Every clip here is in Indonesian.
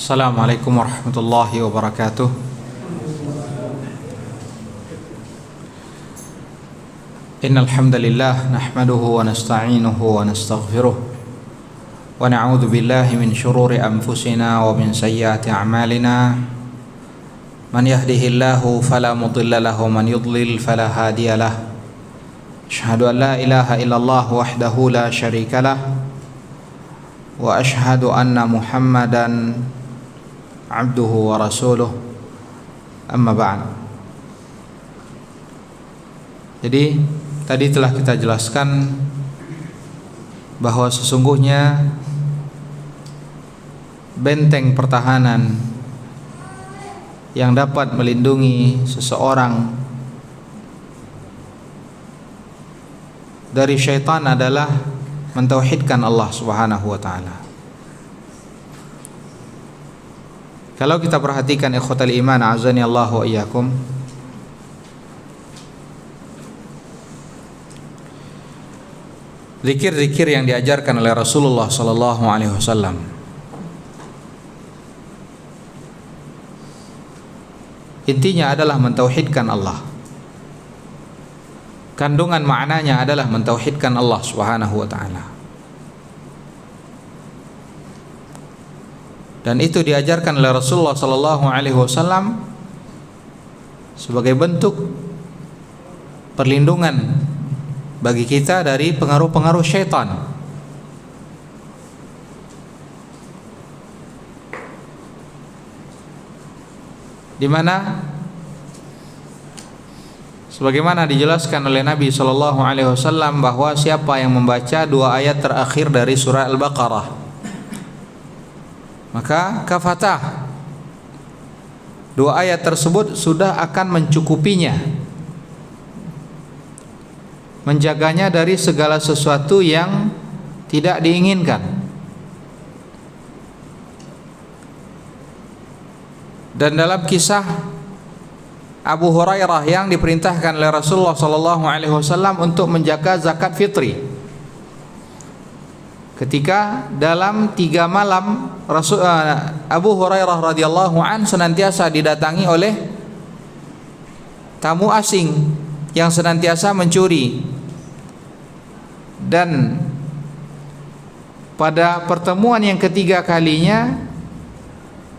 Assalamualaikum warahmatullahi wabarakatuh. Innal hamdalillah nahmaduhu wa nasta'inuhu wa nastaghfiruh wa na'udzu billahi min shururi anfusina wa min sayyiati a'malina. Man yahdihillahu fala mudilla lahu wa man yudlil fala hadiya lahu. Asyhadu an la ilaha illallah wahdahu la syarika lah wa asyhadu anna Muhammadan abduhu wa rasuluh, amma ba'd. Jadi tadi telah kita jelaskan bahwa sesungguhnya benteng pertahanan yang dapat melindungi seseorang dari syaitan adalah mentauhidkan Allah Subhanahu wa taala. Kalau kita perhatikan ikhwatal iman azani Allah wa iyyakum, zikir-zikir yang diajarkan oleh Rasulullah sallallahu alaihi wasallam intinya adalah mentauhidkan Allah. Kandungan maknanya adalah mentauhidkan Allah Subhanahu wa taala. Dan itu diajarkan oleh Rasulullah sallallahu alaihi wasallam sebagai bentuk perlindungan bagi kita dari pengaruh-pengaruh syaitan. Di mana sebagaimana dijelaskan oleh Nabi sallallahu alaihi wasallam bahwa siapa yang membaca dua ayat terakhir dari surah Al-Baqarah, maka kafatah, dua ayat tersebut sudah akan mencukupinya, menjaganya dari segala sesuatu yang tidak diinginkan. Dan dalam kisah Abu Hurairah yang diperintahkan oleh Rasulullah SAW untuk menjaga zakat fitri, ketika dalam 3 malam Abu Hurairah radhiyallahu an senantiasa didatangi oleh tamu asing yang senantiasa mencuri. Dan pada pertemuan yang ketiga kalinya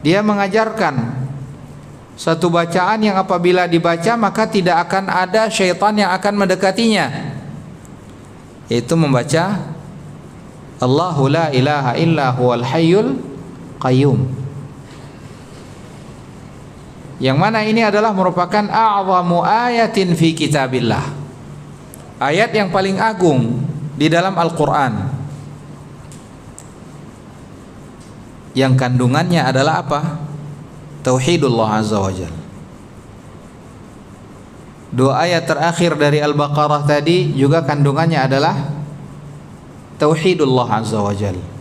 dia mengajarkan satu bacaan yang apabila dibaca maka tidak akan ada syaitan yang akan mendekatinya, yaitu membaca Allahu la ilaha illa huwal hayyul qayyum, yang mana ini adalah merupakan a'zamu ayatin fi kitabillah, ayat yang paling agung di dalam Al-Quran, yang kandungannya adalah apa? Tauhidullah azza wa jalla. Dua ayat terakhir dari Al-Baqarah tadi juga kandungannya adalah Tauhidullah azza wa jalla.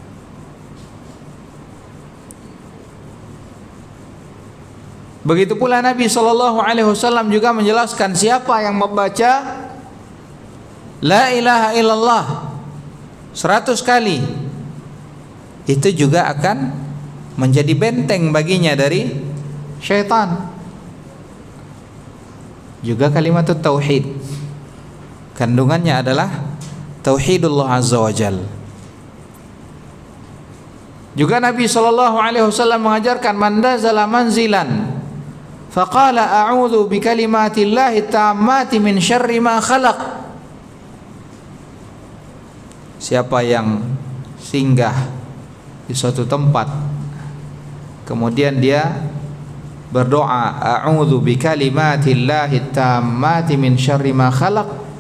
Begitu pula Nabi sallallahu alaihi wasallam juga menjelaskan siapa yang membaca la ilaha illallah 100 kali, itu juga akan menjadi benteng baginya dari syaitan. Juga kalimat tauhid kandungannya adalah Tauhidullah azza wa jal. Juga Nabi sallallahu alaihi wasallam mengajarkan man nazala manzilan faqala a'udzu bikalimatillahi tammati min syarri ma khalaq. Siapa yang singgah di suatu tempat kemudian dia berdoa a'udzu bikalimatillahi tammati min syarri ma khalaq,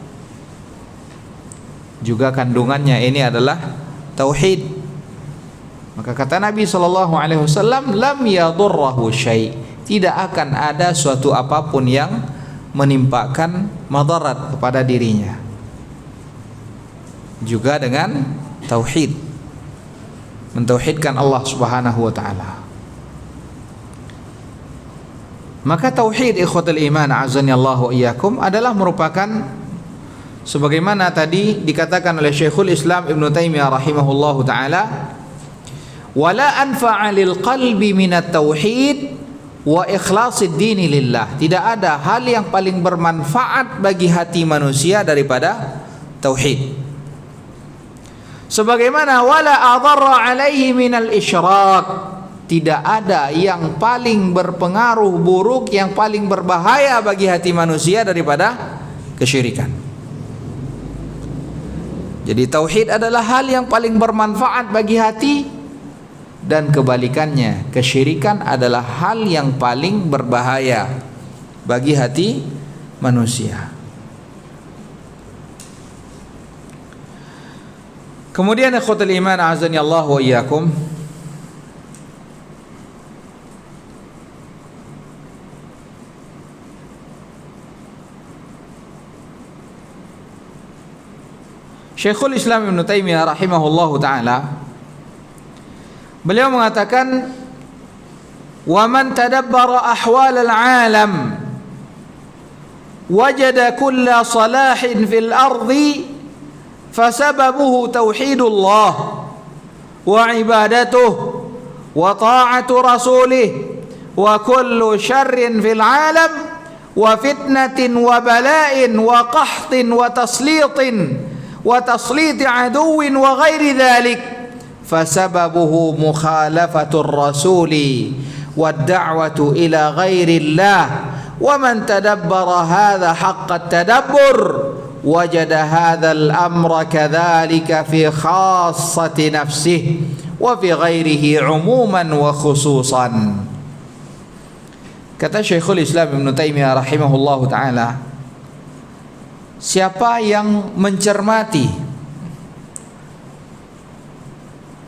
juga kandungannya ini adalah tauhid. Maka kata Nabi sallallahu alaihi wasallam lam yadurruhu syai', tidak akan ada suatu apapun yang menimpakan madarat kepada dirinya, juga dengan tauhid, mentauhidkan Allah Subhanahu wa taala. Maka tauhid ikhwatul iman azani Allah wa iyyakum adalah merupakan sebagaimana tadi dikatakan oleh Syekhul Islam Ibnu Taimiyah rahimahullahu taala, Wala anfa'a lil qalbi minat tauhid wa ikhlasid dini lillah. Tidak ada hal yang paling bermanfaat bagi hati manusia daripada tauhid. Sebagaimana wala adarra alaihi minal isyrak. Tidak ada yang paling berpengaruh buruk, yang paling berbahaya bagi hati manusia daripada kesyirikan. Jadi tauhid adalah hal yang paling bermanfaat bagi hati, dan kebalikannya, kesyirikan adalah hal yang paling berbahaya bagi hati manusia. Kemudian ikhwatul iman azani Allah wa iyyakum, Syekhul Islam Ibn Taimiyah rahimahullahu ta'ala, beliau mengatakan, wa man tadabbara ahwal al-alam wajada kulla salahin fil ardi fasababuhu tauhidullah wa ibadatuh wa ta'atu rasulih wa kullu syarrin fil alam wa fitnatin wa bala'in wa qahtin wa taslitin wa tasliti aduwin wa ghairi dhalik fasababuhu mukhalafatur rasuli wad da'watu ila ghairillah wa man tadabbara hadha haqqa tadabbur wajada hadzal amra kadzalika fi khassati nafsihi wa fi ghairihi umuman wa khususan. Kata Syekhul Islam Ibn Taimiyah rahimahullahu ta'ala, siapa yang mencermati,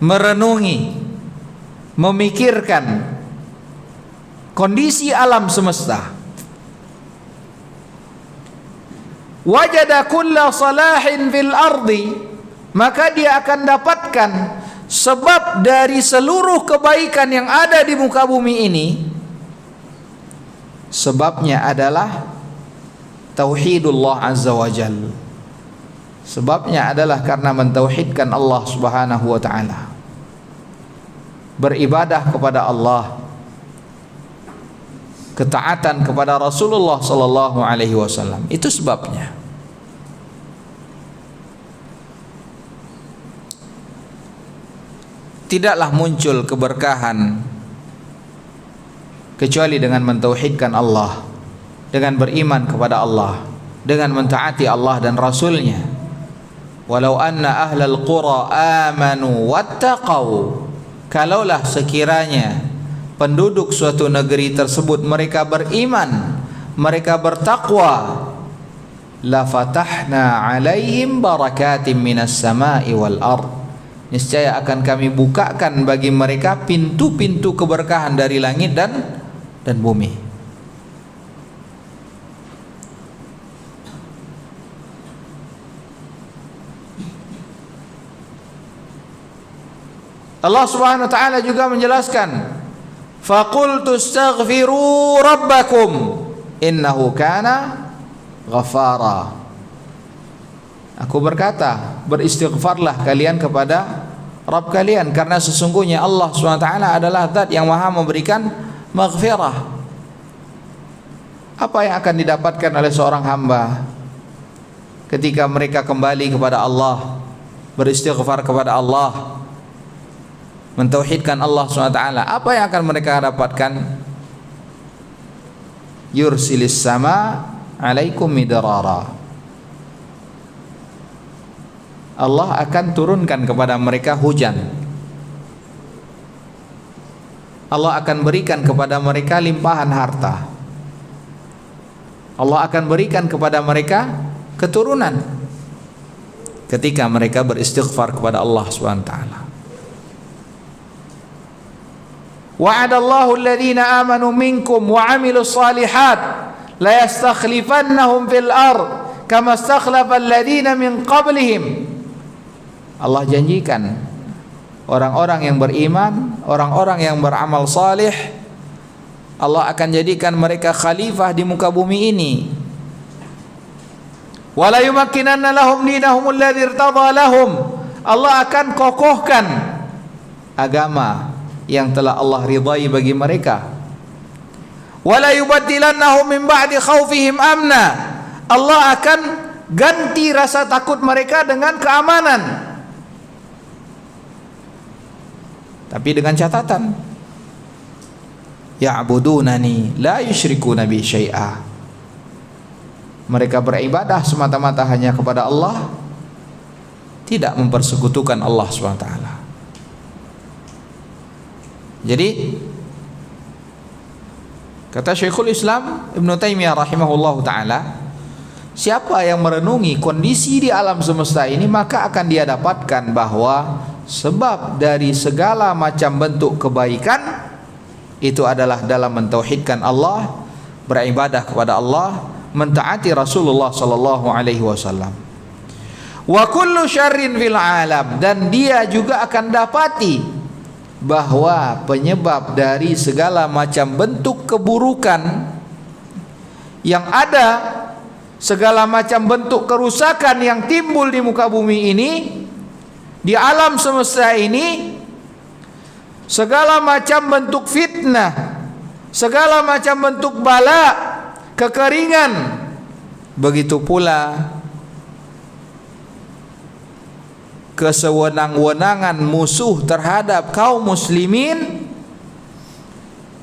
merenungi, memikirkan kondisi alam semesta, wajada kulla salahin fil ardi, maka dia akan dapatkan sebab dari seluruh kebaikan yang ada di muka bumi ini, sebabnya adalah tauhidullah azza wa jalla. Sebabnya adalah karena mentauhidkan Allah subhanahu wa ta'ala, beribadah kepada Allah, ketaatan kepada Rasulullah sallallahu alaihi wasallam. Itu sebabnya. Tidaklah muncul keberkahan kecuali dengan mentauhidkan Allah, dengan beriman kepada Allah, dengan mentaati Allah dan Rasulnya. Walau anna ahlal qura amanu wattaqau, kalaulah sekiranya penduduk suatu negeri tersebut mereka beriman, mereka bertakwa, la fatahna alaihim barakatim minas sama'i wal ard, niscaya akan kami bukakan bagi mereka pintu-pintu keberkahan dari langit dan bumi. Allah Subhanahu wa ta'ala juga menjelaskan, faqultu astaghfiru rabbakum innahu kana ghafara. Aku berkata, beristighfarlah kalian kepada Rabb kalian, karena sesungguhnya Allah Subhanahu wa ta'ala adalah zat yang maha memberikan maghfirah. Apa yang akan didapatkan oleh seorang hamba ketika mereka kembali kepada Allah, beristighfar kepada Allah, mentauhidkan Allah SWT? Apa yang akan mereka dapatkan? Yursilis sama alaikum midrara. Allah akan turunkan kepada mereka hujan. Allah akan berikan kepada mereka limpahan harta. Allah akan berikan kepada mereka keturunan ketika mereka beristighfar kepada Allah SWT. Wa'adallahu alladhina amanu minkum wa 'amilus shalihat la yastakhlifannahum fil ard kama istakhlafa alladhina min qablihim. Allah janjikan orang-orang yang beriman, orang-orang yang beramal salih, Allah akan jadikan mereka khalifah di muka bumi ini. Wala yumakkinanna lahum dinahum alladzi irtadha lahum. Allah akan kokohkan agama yang telah Allah ridai bagi mereka. Wala yubaddilannahum min ba'di khaufihim amna. Allah akan ganti rasa takut mereka dengan keamanan. Tapi dengan catatan, ya'budunani la yusyrikuna bi syai'a. Mereka beribadah semata-mata hanya kepada Allah, tidak mempersekutukan Allah SWT. Jadi kata Syekhul Islam Ibn Taimiyah rahimahullahu ta'ala, siapa yang merenungi kondisi di alam semesta ini, maka akan dia dapatkan bahwa sebab dari segala macam bentuk kebaikan itu adalah dalam mentauhidkan Allah, beribadah kepada Allah, mentaati Rasulullah sallallahu alaihi wasallam. Wa kullu syarrin fil alam, dan dia juga akan dapati bahwa penyebab dari segala macam bentuk keburukan yang ada, segala macam bentuk kerusakan yang timbul di muka bumi ini, di alam semesta ini, segala macam bentuk fitnah, segala macam bentuk bala, kekeringan, begitu pula kesewenang-wenangan musuh terhadap kaum muslimin,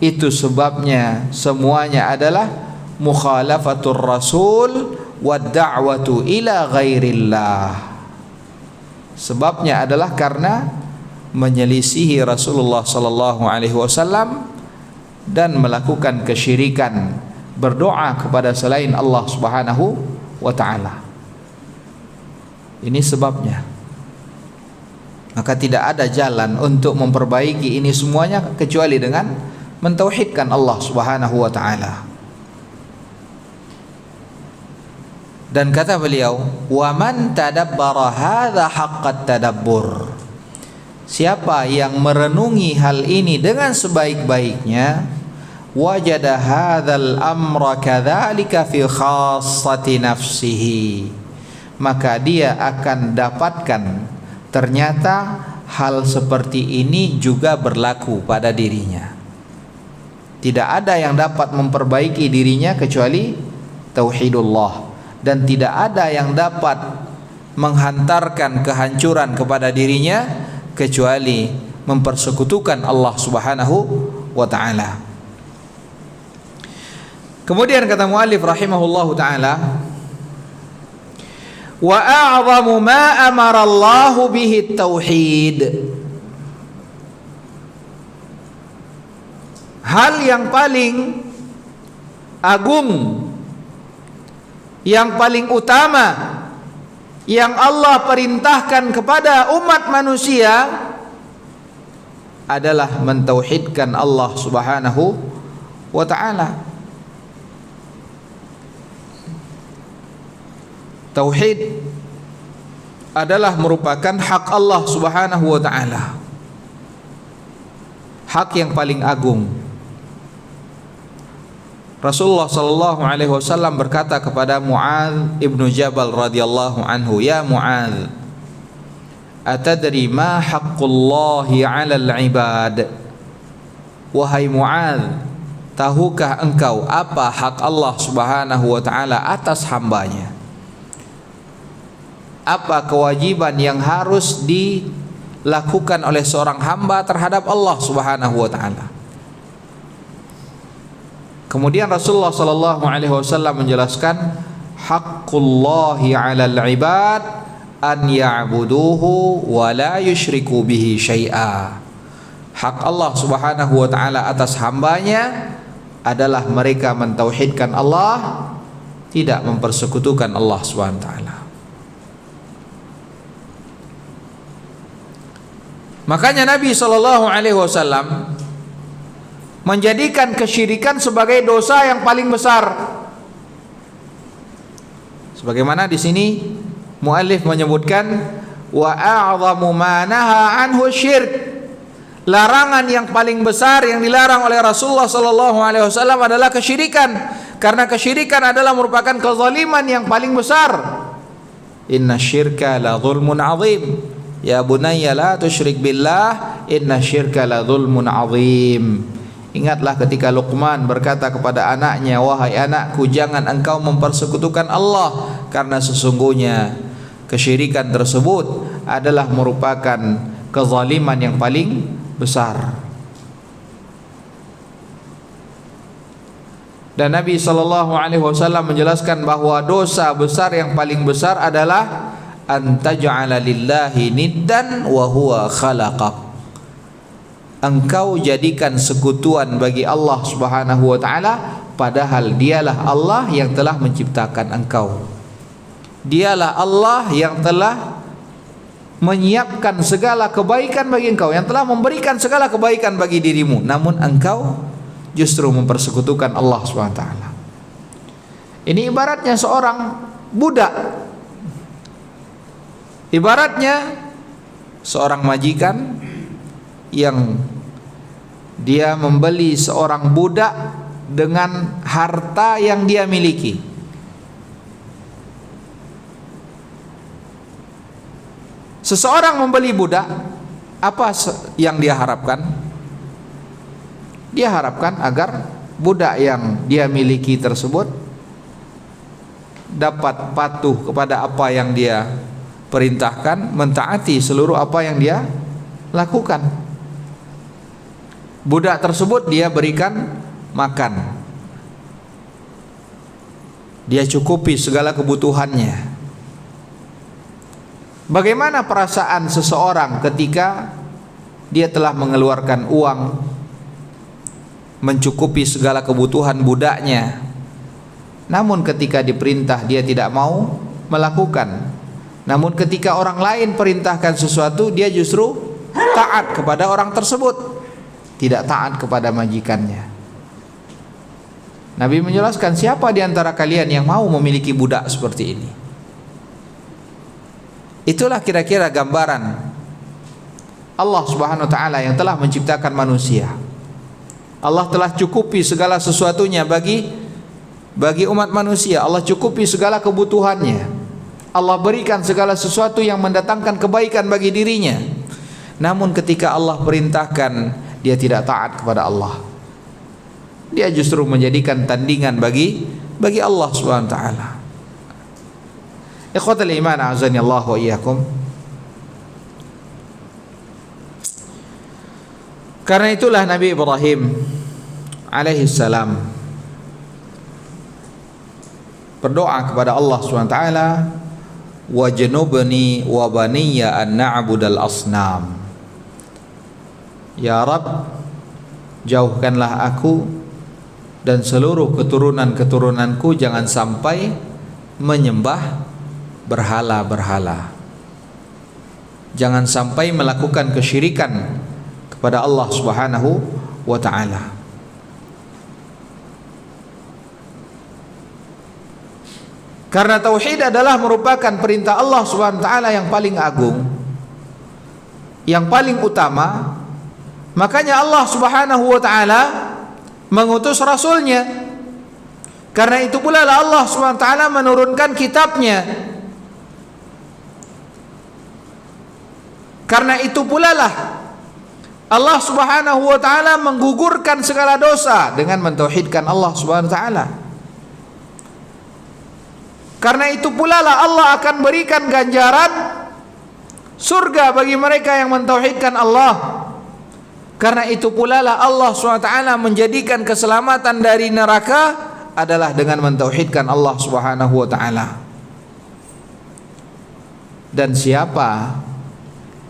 itu sebabnya semuanya adalah mukhalafatur rasul wa da'watu ila ghairillah. Sebabnya adalah karena menyelisihi Rasulullah sallallahu alaihi wasallam dan melakukan kesyirikan, berdoa kepada selain Allah Subhanahu wa taala. Ini sebabnya. Maka tidak ada jalan untuk memperbaiki ini semuanya kecuali dengan mentauhidkan Allah Subhanahu wa taala. Dan kata beliau, wa man tadabbara hadza haqqat tadabbur. Siapa yang merenungi hal ini dengan sebaik-baiknya, wajada hadzal amra kadzalika fi khassati nafsihi, maka dia akan dapatkan ternyata hal seperti ini juga berlaku pada dirinya. Tidak ada yang dapat memperbaiki dirinya kecuali tauhidullah, dan tidak ada yang dapat menghantarkan kehancuran kepada dirinya kecuali mempersekutukan Allah Subhanahu wa taala. Kemudian kata muallif rahimahullahu taala, wa a'zamu ma amara Allah bihi tauhid. Hal yang paling agung, yang paling utama yang Allah perintahkan kepada umat manusia adalah mentauhidkan Allah Subhanahu wa taala. Tauhid adalah merupakan hak Allah Subhanahu wa taala, hak yang paling agung. Rasulullah sallallahu alaihi wasallam berkata kepada Mu'adz ibnu Jabal radhiyallahu anhu, ya Mu'adz, atadri ma haqqullahi 'alal 'ibad? Wahai Mu'adz, tahukah engkau apa hak Allah Subhanahu wa taala atas hambanya? Apa kewajiban yang harus dilakukan oleh seorang hamba terhadap Allah Subhanahu wa taala? Kemudian Rasulullah sallallahu alaihi wasallam menjelaskan, haqqullahi 'alal 'ibad an ya'buduhu wa la yusyriku bihi syai'a. Hak Allah Subhanahu wa taala atas hambanya adalah mereka mentauhidkan Allah, tidak mempersekutukan Allah Subhanahu wa taala. Makanya Nabi sallallahu alaihi wasallam menjadikan kesyirikan sebagai dosa yang paling besar. Sebagaimana di sini muallif menyebutkan, wa a'zamu ma naha anhu syirk. Larangan yang paling besar yang dilarang oleh Rasulullah sallallahu alaihi wasallam adalah kesyirikan, karena kesyirikan adalah merupakan kezaliman yang paling besar. Inna syirka la zulmun azim. Ya bunayya la tusyrik billah inna syirka la dzulmun adzim. Ingatlah ketika Luqman berkata kepada anaknya, wahai anakku, jangan engkau mempersekutukan Allah, karena sesungguhnya kesyirikan tersebut adalah merupakan kezaliman yang paling besar. Dan Nabi SAW menjelaskan bahwa dosa besar yang paling besar adalah antaj'ala lillahi niddan wa huwa khalaqak. Engkau jadikan sekutuan bagi Allah Subhanahu wa taala, padahal dialah Allah yang telah menciptakan engkau. Dialah Allah yang telah menyiapkan segala kebaikan bagi engkau, yang telah memberikan segala kebaikan bagi dirimu, namun engkau justru mempersekutukan Allah Subhanahu wa taala. Ini ibaratnya seorang budak, ibaratnya seorang majikan yang dia membeli seorang budak dengan harta yang dia miliki. Seseorang membeli budak, apa yang dia harapkan? Dia harapkan agar budak yang dia miliki tersebut dapat patuh kepada apa yang dia perintahkan, mentaati seluruh apa yang dia lakukan. Budak tersebut dia berikan makan, dia cukupi segala kebutuhannya. Bagaimana perasaan seseorang ketika dia telah mengeluarkan uang mencukupi segala kebutuhan budaknya, namun ketika diperintah dia tidak mau melakukan, namun ketika orang lain perintahkan sesuatu dia justru taat kepada orang tersebut, tidak taat kepada majikannya. Nabi menjelaskan, siapa di antara kalian yang mau memiliki budak seperti ini? Itulah kira-kira gambaran Allah Subhanahu wa taala yang telah menciptakan manusia. Allah telah cukupi segala sesuatunya bagi umat manusia. Allah cukupi segala kebutuhannya. Allah berikan segala sesuatu yang mendatangkan kebaikan bagi dirinya. Namun ketika Allah perintahkan, dia tidak taat kepada Allah. Dia justru menjadikan tandingan bagi Allah Subhanahu wa taala. Ikhwatul iman, a'azani Allah wa iyyakum. Karena itulah Nabi Ibrahim alaihi salam berdoa kepada Allah Subhanahu wa taala, wajnubni wa baniya an na'budal asnam. Ya Rabb, jauhkanlah aku dan seluruh keturunan-keturunanku jangan sampai menyembah berhala-berhala. Jangan sampai melakukan kesyirikan kepada Allah Subhanahu wa taala. Karena tauhid adalah merupakan perintah Allah Subhanahu wa taala yang paling agung, yang paling utama. Makanya Allah Subhanahu wa taala mengutus rasulnya. Karena itu pula lah Allah Subhanahu wa taala menurunkan kitabnya. Karena itu pula lah Allah Subhanahu wa taala menggugurkan segala dosa dengan mentauhidkan Allah Subhanahu wa taala. Karena itu pula lah Allah akan berikan ganjaran surga bagi mereka yang mentauhidkan Allah. Karena itu pula lah Allah SWT menjadikan keselamatan dari neraka adalah dengan mentauhidkan Allah Subhanahu wa taala. Dan siapa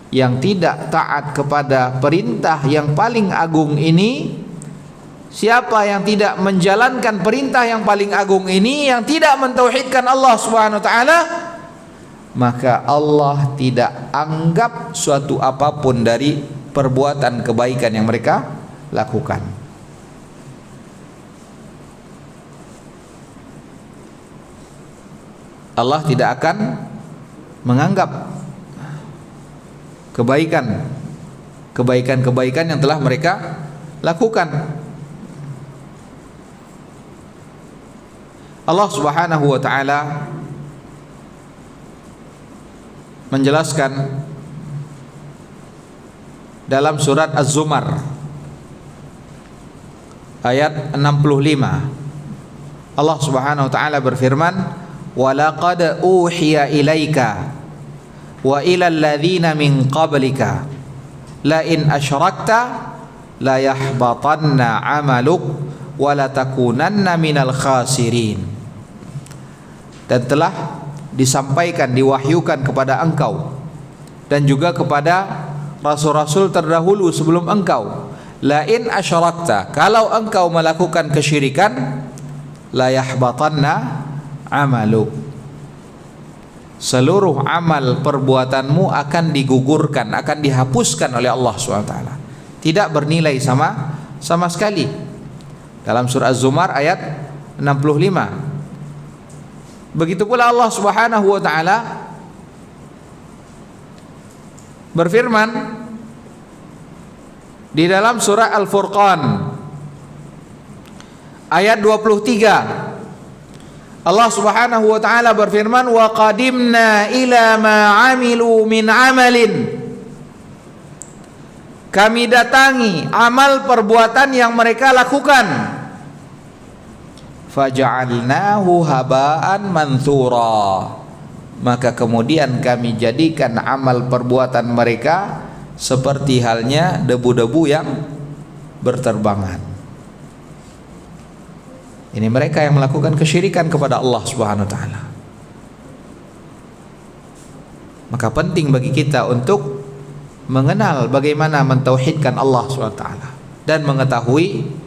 yang tidak taat kepada perintah yang paling agung ini, siapa yang tidak menjalankan perintah yang paling agung ini, yang tidak mentauhidkan Allah Subhanahu wa taala, maka Allah tidak anggap suatu apapun dari perbuatan kebaikan yang mereka lakukan. Allah tidak akan menganggap kebaikan yang telah mereka lakukan. Allah Subhanahu wa taala menjelaskan dalam surat Az-Zumar ayat 65. Allah Subhanahu wa taala berfirman, "Wa laqad uhiya ilaika wa ilal ladzina min qablika la in asyrakta la yahbatanna 'amaluk wa la takunanna minal khasirin." Dan telah disampaikan, diwahyukan kepada engkau dan juga kepada rasul-rasul terdahulu sebelum engkau, la in asyrakta, kalau engkau melakukan kesyirikan, la yahbatanna amaluk, seluruh amal perbuatanmu akan digugurkan, akan dihapuskan oleh Allah SWT, tidak bernilai sama sekali. Dalam surah Az-Zumar ayat 65. Begitu pula Allah Subhanahu wa taala berfirman di dalam surah Al-Furqan ayat 23. Allah Subhanahu wa taala berfirman, "Wa qadimna ila ma 'amilu min 'amalin." Kami datangi amal perbuatan yang mereka lakukan. Faja'alnahu haba'an manthura. Maka kemudian kami jadikan amal perbuatan mereka seperti halnya debu-debu yang berterbangan. Ini mereka yang melakukan kesyirikan kepada Allah Subhanahu wa taala. Maka penting bagi kita untuk mengenal bagaimana mentauhidkan Allah Subhanahu wa taala dan mengetahui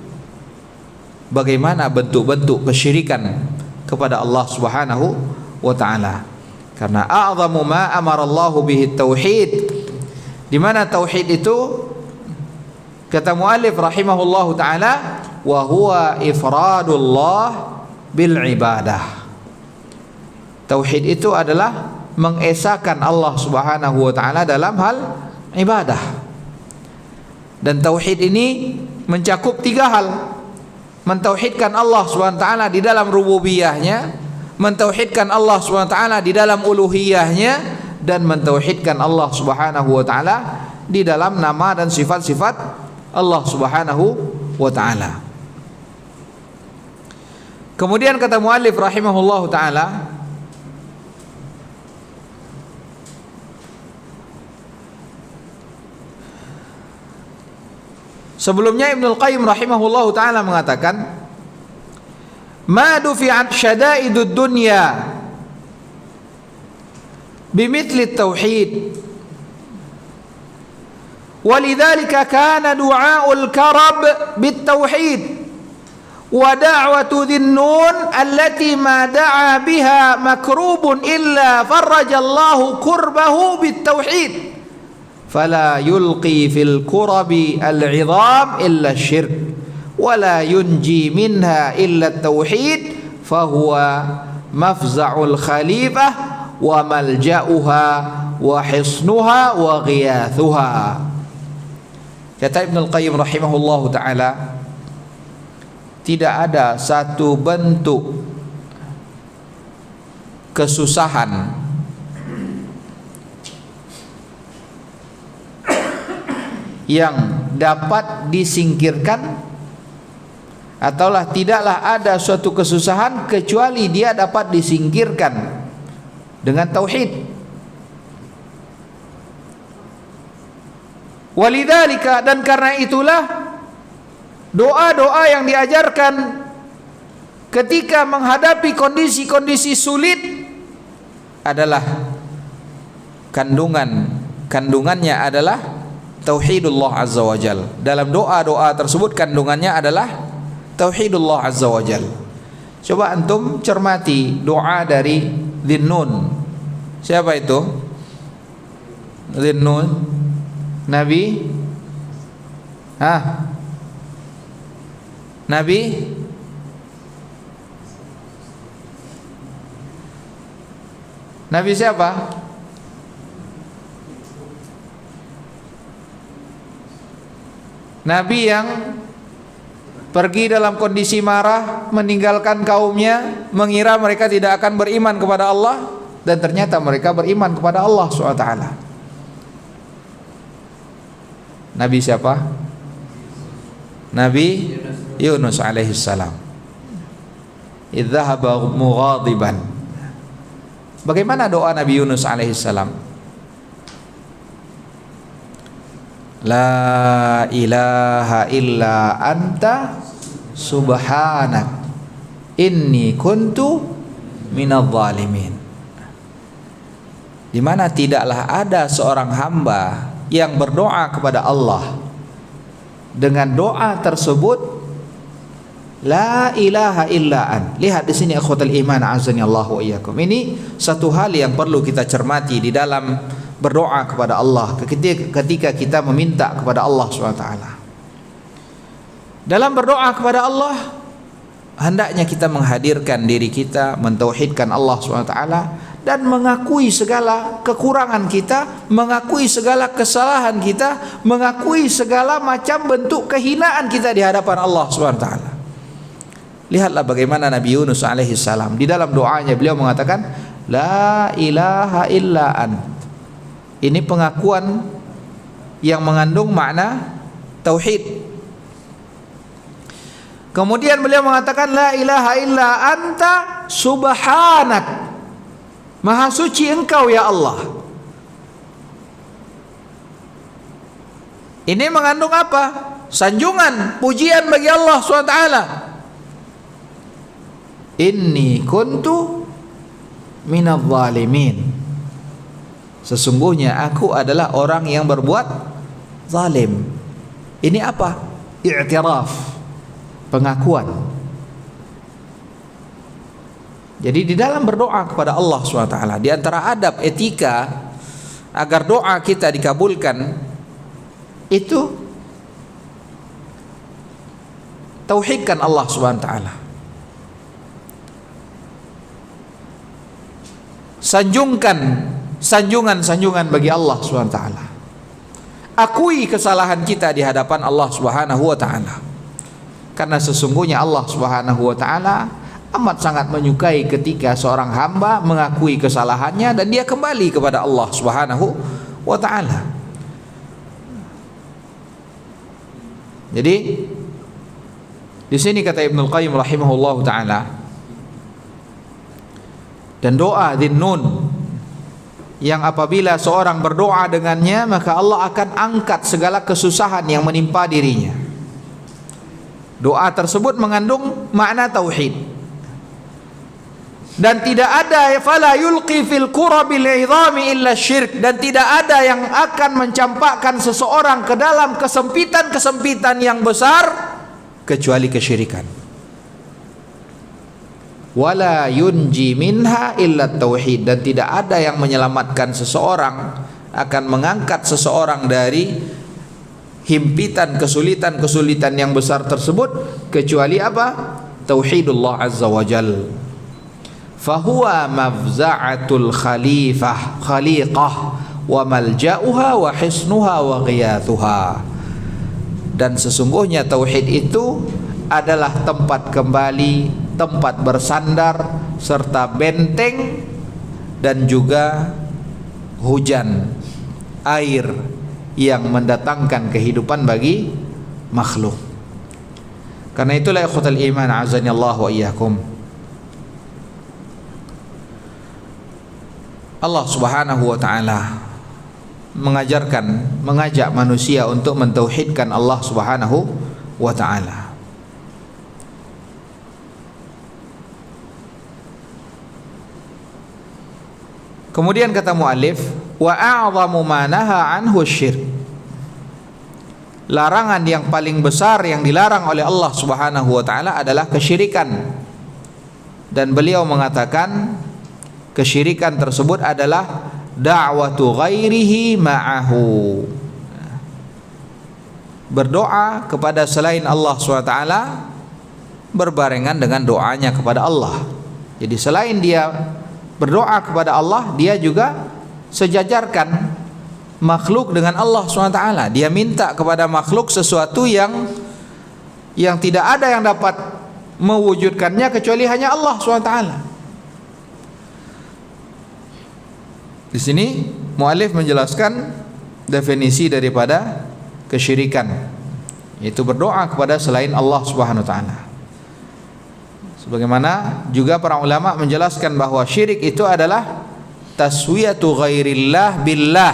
bagaimana bentuk-bentuk kesyirikan kepada Allah Subhanahu wa taala. Karena a'zamu ma amarallahu bihi tauhid, di mana tauhid itu kata muallif rahimahullahu taala, wa huwa ifradullah bil ibadah. Tauhid itu adalah mengesahkan Allah Subhanahu wa taala dalam hal ibadah. Dan tauhid ini mencakup 3 hal. Mentauhidkan Allah Subhanahu wa taala di dalam rububiyahnya, mentauhidkan Allah Subhanahu wa taala di dalam uluhiyahnya, dan mentauhidkan Allah Subhanahu wa taala di dalam nama dan sifat-sifat Allah Subhanahu wa taala. Kemudian kata muallif rahimahullahu taala, sebelumnya Ibnul Qayyim rahimahullahu taala mengatakan, ma dufi'at syada'idud dunya bimithli tauhid, walidzalika kana du'aul karab bitauhid wa da'watu dhinnun allati ma da'a biha makrubun illa farrajallahu kurbahu bitauhid fala yulqi fil kurabi al-'idham illa syirk wala yunji minha illa at-tauhid fahuwa mafza'ul khalifah wa malja'uha wa hisnuha wa ghiyathuha. Kata Ibnul Qayyim rahimahullahu taala, tidak ada satu bentuk kesusahan yang dapat disingkirkan, ataulah tidaklah ada suatu kesusahan kecuali dia dapat disingkirkan dengan tauhid. Walidzalika, dan karena itulah doa-doa yang diajarkan ketika menghadapi kondisi-kondisi sulit adalah kandungannya adalah tauhidullah azza wajal. Dalam doa-doa tersebut kandungannya adalah tauhidullah azza wajal. Coba antum cermati doa dari Dhinnun. Siapa itu? Dhinnun Nabi Nabi siapa? Nabi yang pergi dalam kondisi marah, meninggalkan kaumnya, mengira mereka tidak akan beriman kepada Allah, dan ternyata mereka beriman kepada Allah SWT. Nabi siapa? Nabi Yunus alaihissalam. Idzahaba mughadiban. Bagaimana doa Nabi Yunus alaihissalam? La ilaha illa anta subhanak inni kuntu minadh dhalimin. Di mana tidaklah ada seorang hamba yang berdoa kepada Allah dengan doa tersebut, la ilaha illa an. Lihat di sini akhwatul iman azani Allah wa iyyakum. Ini satu hal yang perlu kita cermati di dalam berdoa kepada Allah ketika kita meminta kepada Allah SWT. Dalam berdoa kepada Allah, hendaknya kita menghadirkan diri kita, mentauhidkan Allah SWT, dan mengakui segala kekurangan kita, mengakui segala kesalahan kita, mengakui segala macam bentuk kehinaan kita di hadapan Allah SWT. Lihatlah bagaimana Nabi Yunus alaihissalam di dalam doanya beliau mengatakan la ilaha illa ant. Ini pengakuan yang mengandung makna tauhid. Kemudian beliau mengatakan la ilaha illa anta subhanak. Maha suci engkau ya Allah. Ini mengandung apa? Sanjungan, pujian bagi Allah SWT. Inni kuntu minadh dhalimin. Sesungguhnya aku adalah orang yang berbuat zalim. Ini apa? I'tiraf, pengakuan. Jadi di dalam berdoa kepada Allah SWT, di antara adab etika agar doa kita dikabulkan itu tauhidkan Allah SWT. Sanjungan bagi Allah SWT. Akui kesalahan kita di hadapan Allah Subhanahu wa taala. Karena sesungguhnya Allah Subhanahu wa taala amat sangat menyukai ketika seorang hamba mengakui kesalahannya dan dia kembali kepada Allah Subhanahu wa taala. Jadi di sini kata Ibnu Qayyim rahimahullahu taala, dan doa Dhinnun yang apabila seorang berdoa dengannya maka Allah akan angkat segala kesusahan yang menimpa dirinya. Doa tersebut mengandung makna tauhid. Dan tidak ada fala yulqi fil qurabil idhami illa syirk, dan tidak ada yang akan mencampakkan seseorang ke dalam kesempitan-kesempitan yang besar kecuali kesyirikan. Wala yunji minha illa tauhid, dan tidak ada yang menyelamatkan seseorang, akan mengangkat seseorang dari himpitan kesulitan-kesulitan yang besar tersebut kecuali apa? Tauhidullah azza wa jal. Fahuwa mafza'atul khaliqah wa malja'uha wa hisnuha wa ghiyathuha. Dan sesungguhnya tauhid itu adalah tempat kembali, tempat bersandar, serta benteng dan juga hujan air yang mendatangkan kehidupan bagi makhluk. Karena itulah ikhwatal iman azani Allah wa iyyakum, Allah Subhanahu wa taala mengajak manusia untuk mentauhidkan Allah Subhanahu wa taala. Kemudian kata muallif, wa a'zamu ma naha anhu syirk. Larangan yang paling besar yang dilarang oleh Allah Subhanahu wa taala adalah kesyirikan. Dan beliau mengatakan kesyirikan tersebut adalah da'watu ghairihi ma'ahu. Berdoa kepada selain Allah SWT berbarengan dengan doanya kepada Allah. Jadi selain dia berdoa kepada Allah, dia juga sejajarkan makhluk dengan Allah SWT. Dia minta kepada makhluk sesuatu yang tidak ada yang dapat mewujudkannya kecuali hanya Allah SWT. Di sini muallif menjelaskan definisi daripada kesyirikan, yaitu berdoa kepada selain Allah Subhanahu wa taala. Sebagaimana juga para ulama menjelaskan bahwa syirik itu adalah taswiyatu ghairillah billah,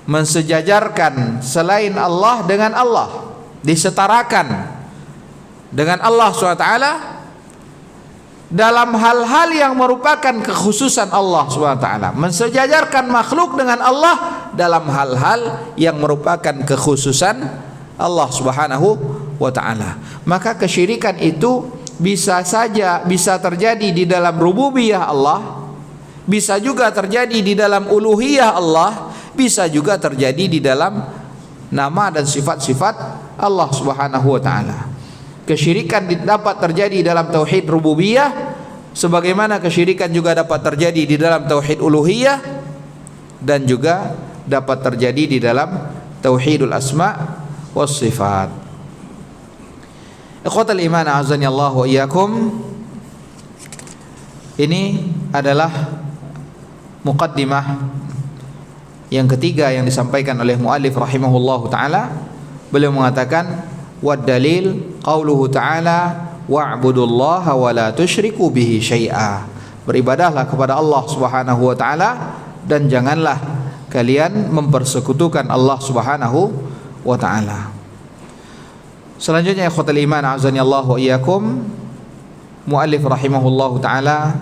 mensejajarkan selain Allah dengan Allah, disetarakan dengan Allah SWT dalam hal-hal yang merupakan kekhususan Allah SWT, mensejajarkan makhluk dengan Allah dalam hal-hal yang merupakan kekhususan Allah Subhanahu wa taala. Maka kesyirikan itu bisa saja bisa terjadi di dalam rububiyah Allah, bisa juga terjadi di dalam uluhiyah Allah, bisa juga terjadi di dalam nama dan sifat-sifat Allah Subhanahu wa taala. Kesyirikan dapat terjadi dalam tauhid rububiyah, sebagaimana kesyirikan juga dapat terjadi di dalam tauhid uluhiyah, dan juga dapat terjadi di dalam tauhidul asma was sifat. Ikhwatal iman azani Allah wa iyyakum. Ini adalah muqaddimah yang ketiga yang disampaikan oleh muallif rahimahullahu taala. Beliau mengatakan wad dalil qauluhu ta'ala wa'budullaha wa la tusyriku bihi syai'a. Beribadahlah kepada Allah Subhanahu wa taala dan janganlah kalian mempersekutukan Allah Subhanahu wa taala. Selanjutnya ikhwatal iman azani Allah wa iyyakum, muallif rahimahullahu taala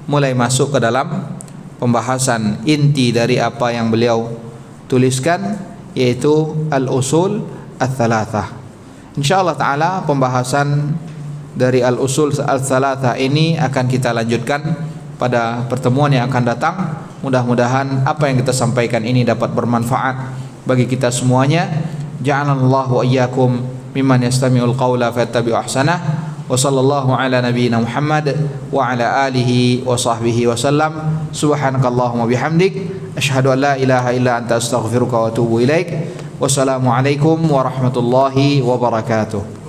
mulai masuk ke dalam pembahasan inti dari apa yang beliau tuliskan, yaitu al-usul ats-tsalatsah. Insyaallah taala pembahasan dari al-usul ats-tsalatsah ini akan kita lanjutkan pada pertemuan yang akan datang. Mudah-mudahan apa yang kita sampaikan ini dapat bermanfaat bagi kita semuanya. Ja'alallahu wa iyyakum mimman yastami'ul qawla fayattabi'u ahsanah. Wa sallallahu ala nabiyyina Muhammad wa ala alihi wa sahbihi wa sallam. Subhanakallahumma bihamdik asyhadu an la ilaha illa anta astaghfiruka wa atubu ilaik. Wassalamualaikum warahmatullahi wabarakatuh.